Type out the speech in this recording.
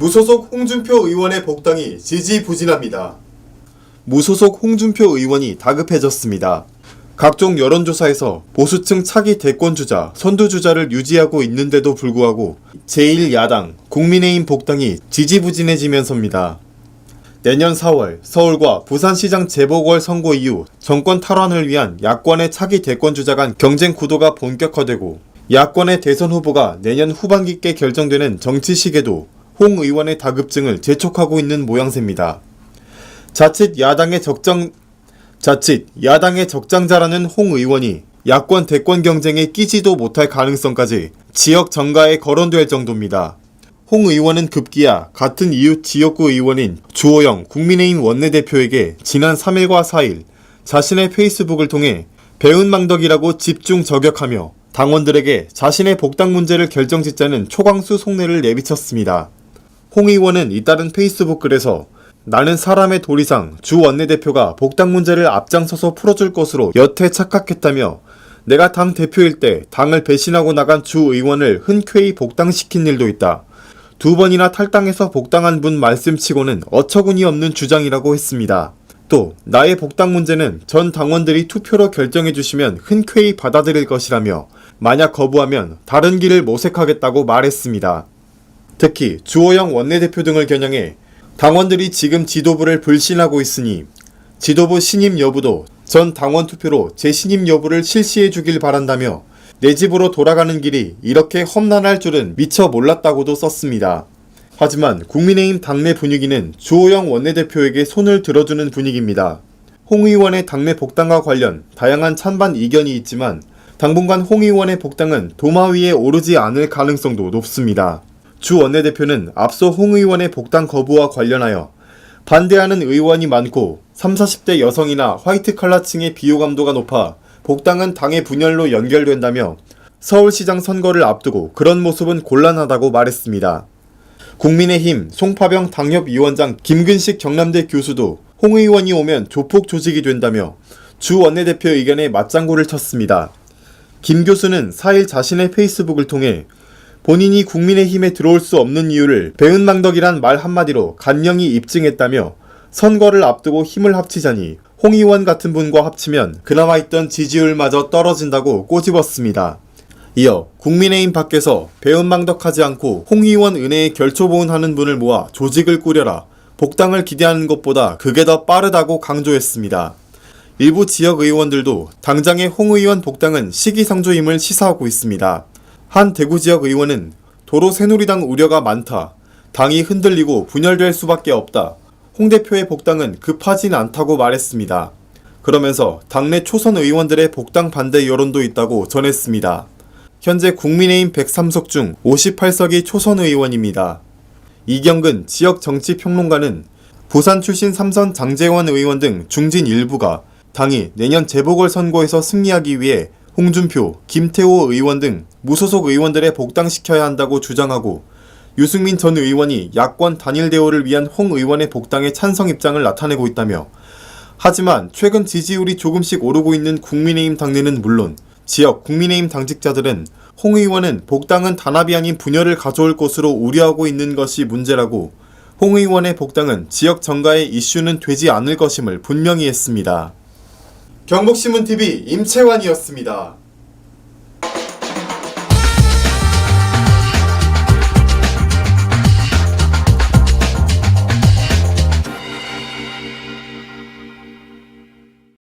무소속 홍준표 의원의 복당이 지지부진합니다. 무소속 홍준표 의원이 다급해졌습니다. 각종 여론조사에서 보수층 차기 대권주자, 선두주자를 유지하고 있는데도 불구하고 제1야당 국민의힘 복당이 지지부진해지면서입니다. 내년 4월 서울과 부산시장 재보궐선거 이후 정권 탈환을 위한 야권의 차기 대권주자 간 경쟁 구도가 본격화되고 야권의 대선 후보가 내년 후반기께 결정되는 정치시기에도 홍 의원의 다급증을 재촉하고 있는 모양새입니다. 자칫 야당의 적장자라는 홍 의원이 야권 대권 경쟁에 끼지도 못할 가능성까지 지역 정가에 거론될 정도입니다. 홍 의원은 급기야 같은 이웃 지역구 의원인 주호영 국민의힘 원내대표에게 지난 3일과 4일 자신의 페이스북을 통해 배은망덕이라고 집중 저격하며 당원들에게 자신의 복당 문제를 결정짓자는 초강수 속내를 내비쳤습니다. 홍 의원은 잇따른 페이스북 글에서 나는 사람의 도리상 주 원내대표가 복당 문제를 앞장서서 풀어줄 것으로 여태 착각했다며 내가 당 대표일 때 당을 배신하고 나간 주 의원을 흔쾌히 복당시킨 일도 있다. 2번이나 탈당해서 복당한 분 말씀치고는 어처구니 없는 주장이라고 했습니다. 또 나의 복당 문제는 전 당원들이 투표로 결정해 주시면 흔쾌히 받아들일 것이라며 만약 거부하면 다른 길을 모색하겠다고 말했습니다. 특히 주호영 원내대표 등을 겨냥해 당원들이 지금 지도부를 불신하고 있으니 지도부 신임 여부도 전 당원 투표로 재신임 여부를 실시해 주길 바란다며 내 집으로 돌아가는 길이 이렇게 험난할 줄은 미처 몰랐다고도 썼습니다. 하지만 국민의힘 당내 분위기는 주호영 원내대표에게 손을 들어주는 분위기입니다. 홍 의원의 당내 복당과 관련 다양한 찬반 이견이 있지만 당분간 홍 의원의 복당은 도마 위에 오르지 않을 가능성도 높습니다. 주 원내대표는 앞서 홍 의원의 복당 거부와 관련하여 반대하는 의원이 많고 30, 40대 여성이나 화이트 칼라층의 비호감도가 높아 복당은 당의 분열로 연결된다며 서울시장 선거를 앞두고 그런 모습은 곤란하다고 말했습니다. 국민의힘 송파병 당협위원장 김근식 경남대 교수도 홍 의원이 오면 조폭 조직이 된다며 주 원내대표 의견에 맞장구를 쳤습니다. 김 교수는 4일 자신의 페이스북을 통해 본인이 국민의힘에 들어올 수 없는 이유를 배은망덕이란 말 한마디로 간명히 입증했다며 선거를 앞두고 힘을 합치자니 홍 의원 같은 분과 합치면 그나마 있던 지지율마저 떨어진다고 꼬집었습니다. 이어 국민의힘 밖에서 배은망덕하지 않고 홍 의원 은혜에 결초보은하는 분을 모아 조직을 꾸려라. 복당을 기대하는 것보다 그게 더 빠르다고 강조했습니다. 일부 지역 의원들도 당장의 홍 의원 복당은 시기상조임을 시사하고 있습니다. 한 대구 지역 의원은 도로 새누리당 우려가 많다. 당이 흔들리고 분열될 수밖에 없다. 홍 대표의 복당은 급하진 않다고 말했습니다. 그러면서 당내 초선 의원들의 복당 반대 여론도 있다고 전했습니다. 현재 국민의힘 103석 중 58석이 초선 의원입니다. 이경근 지역 정치평론가는 부산 출신 3선 장제원 의원 등 중진 일부가 당이 내년 재보궐선거에서 승리하기 위해 홍준표, 김태호 의원 등 무소속 의원들의 복당시켜야 한다고 주장하고 유승민 전 의원이 야권 단일 대우를 위한 홍 의원의 복당에 찬성 입장을 나타내고 있다며 하지만 최근 지지율이 조금씩 오르고 있는 국민의힘 당내는 물론 지역 국민의힘 당직자들은 홍 의원은 복당은 단합이 아닌 분열을 가져올 것으로 우려하고 있는 것이 문제라고 홍 의원의 복당은 지역 정가의 이슈는 되지 않을 것임을 분명히 했습니다. 경북신문TV 임채환이었습니다.